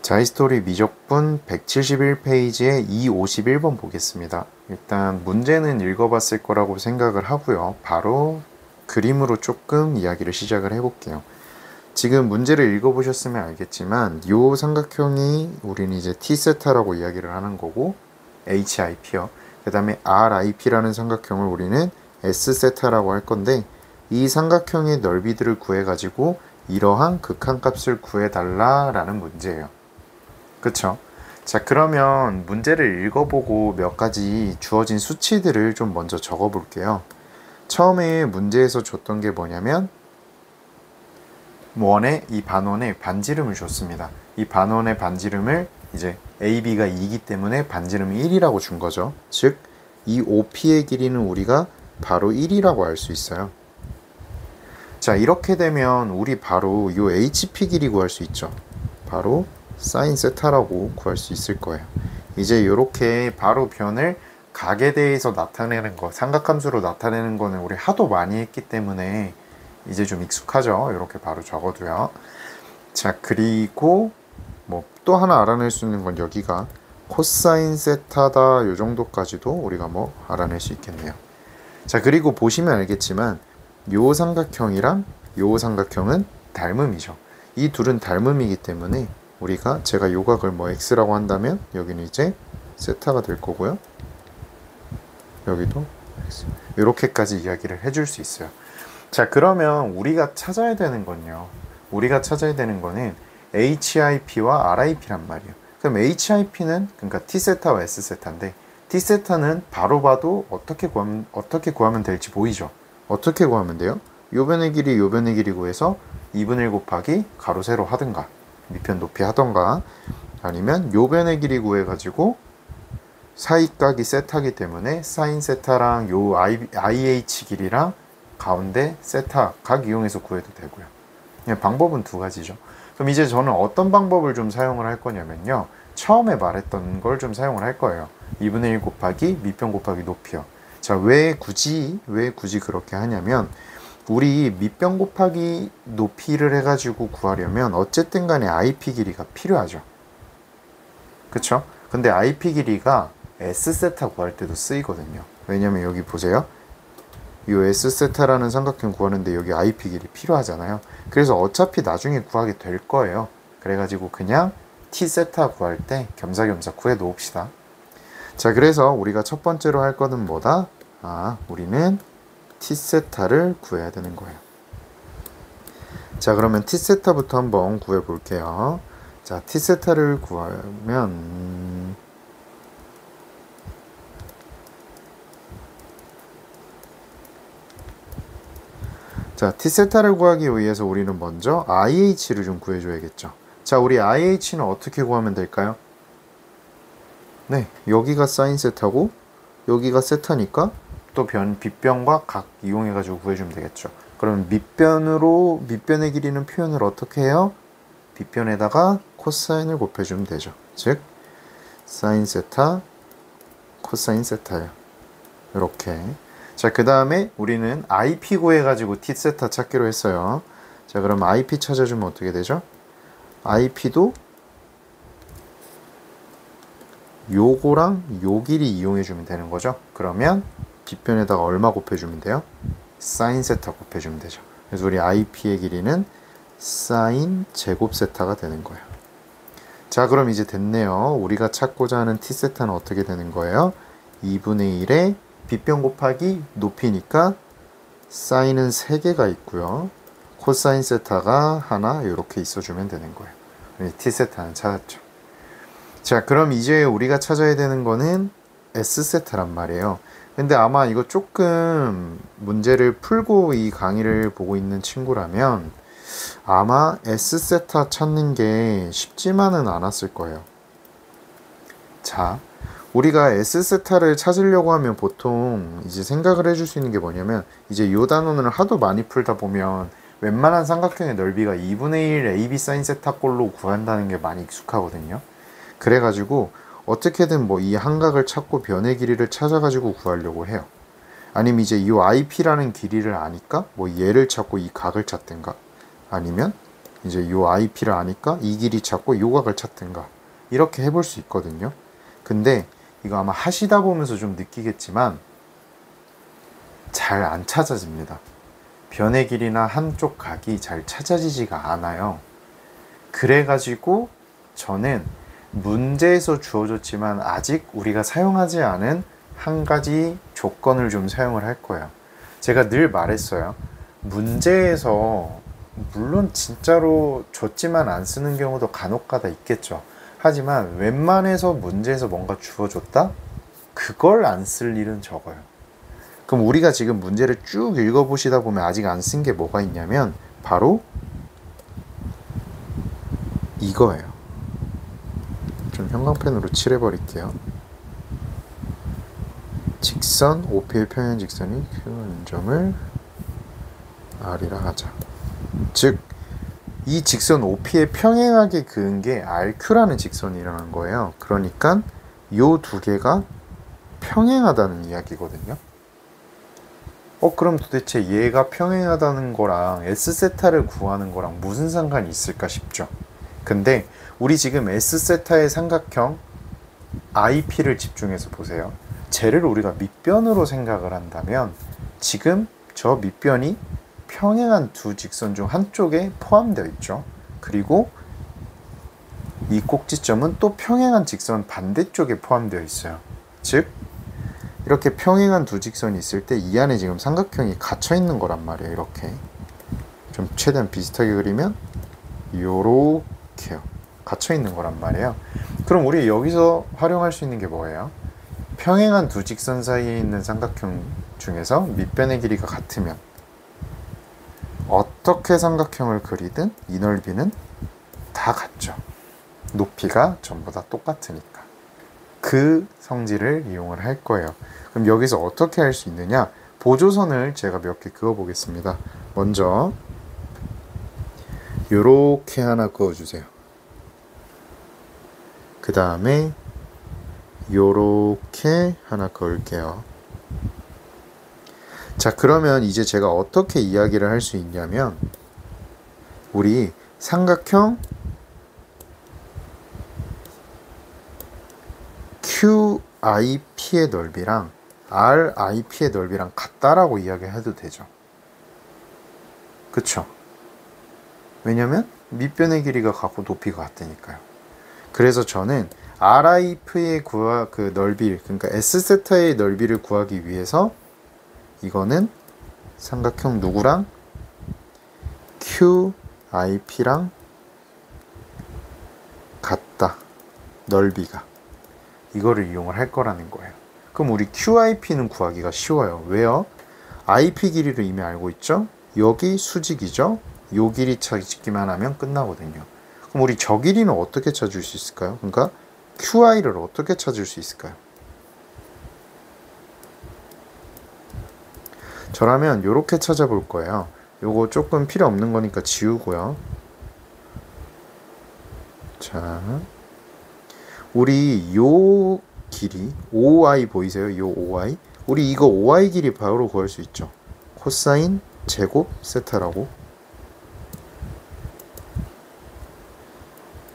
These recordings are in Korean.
자이스토리 미적분 171페이지의 251번 보겠습니다. 일단 문제는 읽어봤을 거라고 생각을 하고요. 바로 그림으로 조금 이야기를 시작을 해볼게요. 지금 문제를 읽어보셨으면 알겠지만 이 삼각형이 우리는 이제 T세타라고 이야기를 하는 거고 HIP요. 그 다음에 RIP라는 삼각형을 우리는 S세타라고 할 건데 이 삼각형의 넓이들을 구해가지고 이러한 극한값을 구해달라라는 문제예요. 그쵸? 자, 그러면 문제를 읽어보고 몇 가지 주어진 수치들을 좀 먼저 적어 볼게요. 처음에 문제에서 줬던 게 뭐냐면 원의 이 반원의 반지름을 줬습니다. 이 반원의 반지름을 이제 AB가 2이기 때문에 반지름이 1이라고 준 거죠. 즉, 이 OP의 길이는 우리가 바로 1이라고 알 수 있어요. 자, 이렇게 되면 우리 바로 이 HP 길이 구할 수 있죠. 바로 사인 세타라고 구할 수 있을 거예요. 이제 이렇게 바로 변을 각에 대해서 나타내는 거, 삼각함수로 나타내는 거는 우리 하도 많이 했기 때문에 이제 좀 익숙하죠. 이렇게 바로 적어도요. 자, 그리고 뭐 또 하나 알아낼 수 있는 건 여기가 코사인 세타다 요 정도까지도 우리가 뭐 알아낼 수 있겠네요. 자, 그리고 보시면 알겠지만 요 삼각형이랑 요 삼각형은 닮음이죠. 이 둘은 닮음이기 때문에 우리가 제가 요각을 뭐 x라고 한다면 여기는 이제 세타가 될 거고요. 여기도 x. 이렇게까지 이야기를 해줄 수 있어요. 자, 그러면 우리가 찾아야 되는 건요. 우리가 찾아야 되는 거는 HIP와 RIP란 말이에요. 그럼 HIP는 그러니까 T세타와 S세타인데 T세타는 바로 봐도 어떻게 구하면 될지 보이죠? 어떻게 구하면 돼요? 요 변의 길이 요 변의 길이 구해서 2분의 1 곱하기 가로 세로 하든가 밑변 높이 하던가 아니면 요 변의 길이 구해가지고 사이각이 세타기 때문에 사인 세타랑 요 IH 길이랑 가운데 세타 각 이용해서 구해도 되고요. 그냥 방법은 두 가지죠. 그럼 이제 저는 어떤 방법을 좀 사용을 할 거냐면요. 처음에 말했던 걸 좀 사용을 할 거예요. 2분의 1 곱하기 밑변 곱하기 높이요. 자, 왜 굳이 그렇게 하냐면 우리 밑변 곱하기 높이를 해가지고 구하려면 어쨌든 간에 IP 길이가 필요하죠. 그쵸? 근데 IP 길이가 S세타 구할 때도 쓰이거든요. 왜냐면 여기 보세요. 이 S세타라는 삼각형 구하는데 여기 IP 길이 필요하잖아요. 그래서 어차피 나중에 구하게 될 거예요. 그래가지고 그냥 T세타 구할 때 겸사겸사 구해 놓읍시다. 자, 그래서 우리가 첫 번째로 할 거는 뭐다? 우리는 T세타를 구해야 되는 거예요. 자, 그러면 T세타부터 한번 구해 볼게요. 자, T세타를 구하면 자, T세타를 구하기 위해서 우리는 먼저 IH를 좀 구해줘야겠죠. 자, 우리 IH는 어떻게 구하면 될까요? 네, 여기가 사인 세타고 여기가 세타니까 또 빗변과 각 이용해가지고 구해주면 되겠죠. 그럼 밑변의 길이는 표현을 어떻게 해요? 빗변에다가 코사인을 곱해주면 되죠. 즉, 사인 세타, 코사인 세타예요. 이렇게. 자, 그 다음에 우리는 IP 구해가지고 T세타 찾기로 했어요. 자, 그럼 IP 찾아주면 어떻게 되죠? IP도 요거랑 요 길이 이용해주면 되는 거죠. 그러면 빗변에다가 얼마 곱해주면 돼요? 사인 세타 곱해주면 되죠. 그래서 우리 IP의 길이는 사인 제곱 세타가 되는 거예요. 자, 그럼 이제 됐네요. 우리가 찾고자 하는 T세타는 어떻게 되는 거예요? 2분의 1에 빗변 곱하기 높이니까 사인은 3개가 있고요. 코사인 세타가 하나 이렇게 있어주면 되는 거예요. T세타는 찾았죠. 자, 그럼 이제 우리가 찾아야 되는 거는 S세타란 말이에요. 근데 아마 이거 조금 문제를 풀고 이 강의를 보고 있는 친구라면 아마 S세타 찾는 게 쉽지만은 않았을 거예요. 자, 우리가 S세타를 찾으려고 하면 보통 이제 생각을 해줄 수 있는 게 뭐냐면 이제 요 단원을 하도 많이 풀다 보면 웬만한 삼각형의 넓이가 2분의 1 AB 사인 세타 꼴로 구한다는 게 많이 익숙하거든요. 그래가지고 어떻게든 뭐 이 한각을 찾고 변의 길이를 찾아가지고 구하려고 해요. 아니면 이제 이 IP라는 길이를 아니까 뭐 얘를 찾고 이 각을 찾든가 아니면 이제 요 IP를 아니까 이 길이 찾고 요 각을 찾든가 이렇게 해볼 수 있거든요. 근데 이거 아마 하시다 보면서 좀 느끼겠지만 잘 안 찾아집니다. 변의 길이나 한쪽 각이 잘 찾아지지가 않아요. 그래가지고 저는 문제에서 주어졌지만 아직 우리가 사용하지 않은 한 가지 조건을 좀 사용을 할 거예요. 제가 늘 말했어요. 문제에서 물론 진짜로 줬지만 안 쓰는 경우도 간혹가다 있겠죠. 하지만 웬만해서 문제에서 뭔가 주어줬다? 그걸 안 쓸 일은 적어요. 그럼 우리가 지금 문제를 쭉 읽어보시다 보면 아직 안 쓴 게 뭐가 있냐면 바로 이거예요. 좀 형광펜으로 칠해버릴게요. 직선 OP의 평행 직선이 Q 점을 R이라 하자. 즉 이 직선 OP에 평행하게 그은 게 RQ라는 직선이라는 거예요. 그러니까 요 두 개가 평행하다는 이야기거든요. 그럼 도대체 얘가 평행하다는 거랑 S세타를 구하는 거랑 무슨 상관이 있을까 싶죠. 근데 우리 지금 S세타의 삼각형 IP를 집중해서 보세요. 쟤를 우리가 밑변으로 생각을 한다면 지금 저 밑변이 평행한 두 직선 중 한쪽에 포함되어 있죠. 그리고 이 꼭지점은 또 평행한 직선 반대쪽에 포함되어 있어요. 즉 이렇게 평행한 두 직선이 있을 때 이 안에 지금 삼각형이 갇혀 있는 거란 말이에요. 이렇게 좀 최대한 비슷하게 그리면 요렇게요. 갇혀 있는 거란 말이에요. 그럼 우리 여기서 활용할 수 있는 게 뭐예요? 평행한 두 직선 사이에 있는 삼각형 중에서 밑변의 길이가 같으면 어떻게 삼각형을 그리든 이 넓이는 다 같죠. 높이가 전부 다 똑같으니까. 그 성질을 이용을 할 거예요. 그럼 여기서 어떻게 할 수 있느냐? 보조선을 제가 몇 개 그어 보겠습니다. 먼저 요렇게 하나 그어주세요. 그 다음에 요렇게 하나 그을게요. 자, 그러면 이제 제가 어떻게 이야기를 할 수 있냐면 우리 삼각형 QIP의 넓이랑 RIP의 넓이랑 같다라고 이야기해도 되죠. 그쵸? 왜냐면 밑변의 길이가 같고 높이가 같으니까요. 그래서 저는 RIP의 그 넓이, 그러니까 S세타의 넓이를 구하기 위해서 이거는 삼각형 누구랑 QIP랑 같다. 넓이가. 이거를 이용을 할 거라는 거예요. 그럼 우리 QIP는 구하기가 쉬워요. 왜요? IP 길이를 이미 알고 있죠? 여기 수직이죠? 요 길이 찾기만 하면 끝나거든요. 그럼 우리 저 길이는 어떻게 찾을 수 있을까요? 그러니까 QI를 어떻게 찾을 수 있을까요? 저라면 이렇게 찾아볼 거예요. 요거 조금 필요 없는 거니까 지우고요. 자, 우리 요 길이 OI 보이세요? 요 OI? 우리 이거 OI 길이 바로 구할 수 있죠. 코사인 제곱 세타라고.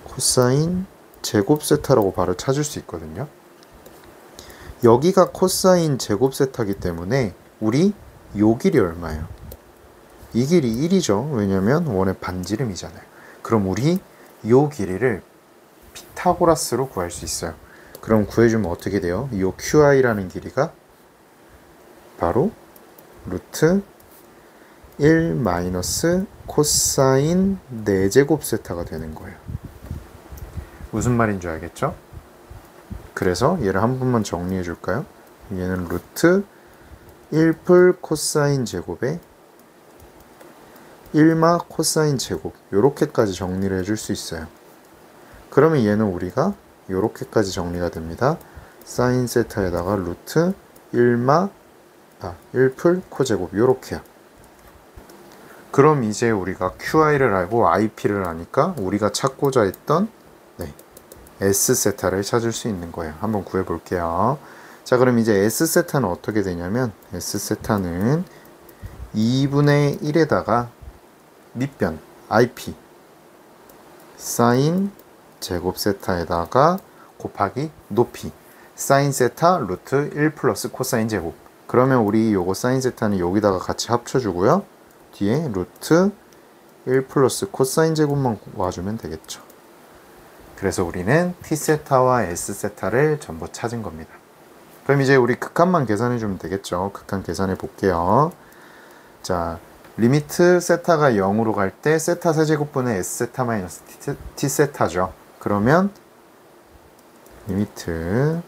코사인 제곱 세타라고 바로 찾을 수 있거든요. 여기가 코사인 제곱 세타이기 때문에 우리 요 길이 얼마예요? 이 길이 1이죠. 왜냐면 원의 반지름이잖아요. 그럼 우리 요 길이를 피타고라스로 구할 수 있어요. 그럼 구해주면 어떻게 돼요? 요 QI라는 길이가 바로 루트 1 마이너스 코사인 4제곱 세타가 되는 거예요. 무슨 말인 줄 알겠죠? 그래서 얘를 한 번만 정리해 줄까요? 얘는 루트 1풀 코사인 제곱에 1마 코사인 제곱, 요렇게까지 정리를 해줄 수 있어요. 그러면 얘는 우리가 요렇게까지 정리가 됩니다. 사인 세타에다가 루트 1풀 코제곱, 요렇게요. 그럼 이제 우리가 QI를 알고 IP를 아니까 우리가 찾고자 했던 S세타를 찾을 수 있는 거예요. 한번 구해 볼게요. 자, 그럼 이제 S세타는 어떻게 되냐면 S세타는 2분의 1에다가 밑변 IP 사인 제곱 세타에다가 곱하기 높이 사인 세타 루트 1 플러스 코사인 제곱. 그러면 우리 요거 사인 세타는 여기다가 같이 합쳐주고요. 뒤에 루트 1 플러스 코사인 제곱만 와주면 되겠죠. 그래서 우리는 T세타와 S세타를 전부 찾은 겁니다. 그럼 이제 우리 극한만 계산해 주면 되겠죠. 극한 계산해 볼게요. 자, 리미트 세타가 0으로 갈 때 세타 세제곱분의 S세타 마이너스 T세타죠. 그러면 리미트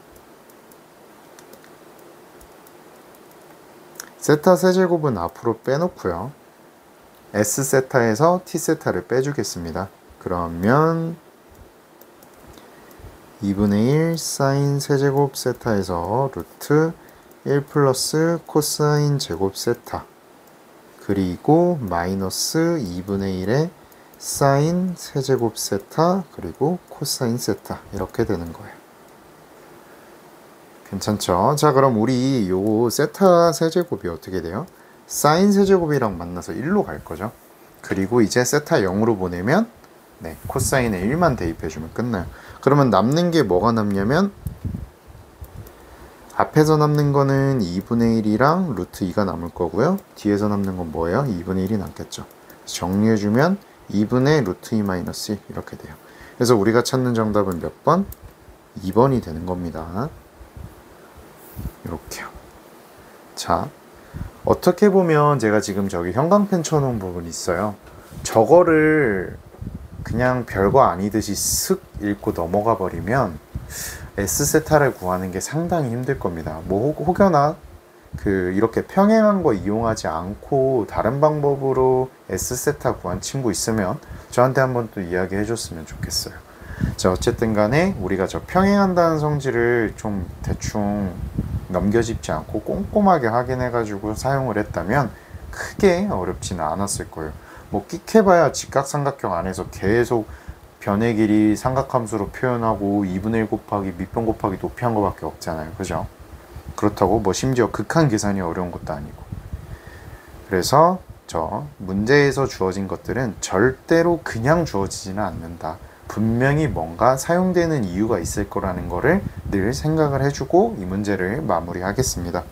세타 세제곱은 앞으로 빼놓고요. S세타에서 T세타를 빼주겠습니다. 그러면 2분의 1 사인 세제곱 세타에서 루트 1 플러스 코사인 제곱 세타 그리고 마이너스 2분의 1의 사인 세제곱 세타 그리고 코사인 세타 이렇게 되는 거예요. 괜찮죠? 자, 그럼 우리 요 세타 세제곱이 어떻게 돼요? 사인 세제곱이랑 만나서 1로 갈 거죠. 그리고 이제 세타 0으로 보내면 네, 코사인에 1만 대입해주면 끝나요. 그러면 남는 게 뭐가 남냐면 앞에서 남는 거는 2분의 1이랑 루트 2가 남을 거고요. 뒤에서 남는 건 뭐예요? 2분의 1이 남겠죠. 정리해주면 2분의 루트 2 마이너스 1 이렇게 돼요. 그래서 우리가 찾는 정답은 몇 번? 2번이 되는 겁니다. 이렇게요. 자, 어떻게 보면 제가 지금 저기 형광펜 쳐놓은 부분이 있어요. 저거를 그냥 별거 아니듯이 슥 읽고 넘어가 버리면 S세타를 구하는 게 상당히 힘들 겁니다. 뭐 혹여나 이렇게 평행한 거 이용하지 않고 다른 방법으로 S세타 구한 친구 있으면 저한테 한번 또 이야기해 줬으면 좋겠어요. 자, 어쨌든 간에 우리가 저 평행한다는 성질을 좀 대충 넘겨짚지 않고 꼼꼼하게 확인해 가지고 사용을 했다면 크게 어렵지는 않았을 거예요. 뭐 끽해봐야 직각삼각형 안에서 계속 변의 길이 삼각함수로 표현하고 2분의 1 곱하기 밑변 곱하기 높이 한 거밖에 없잖아요. 그죠? 그렇다고 뭐 심지어 극한 계산이 어려운 것도 아니고. 그래서 저 문제에서 주어진 것들은 절대로 그냥 주어지지는 않는다. 분명히 뭔가 사용되는 이유가 있을 거라는 거를 늘 생각을 해주고 이 문제를 마무리하겠습니다.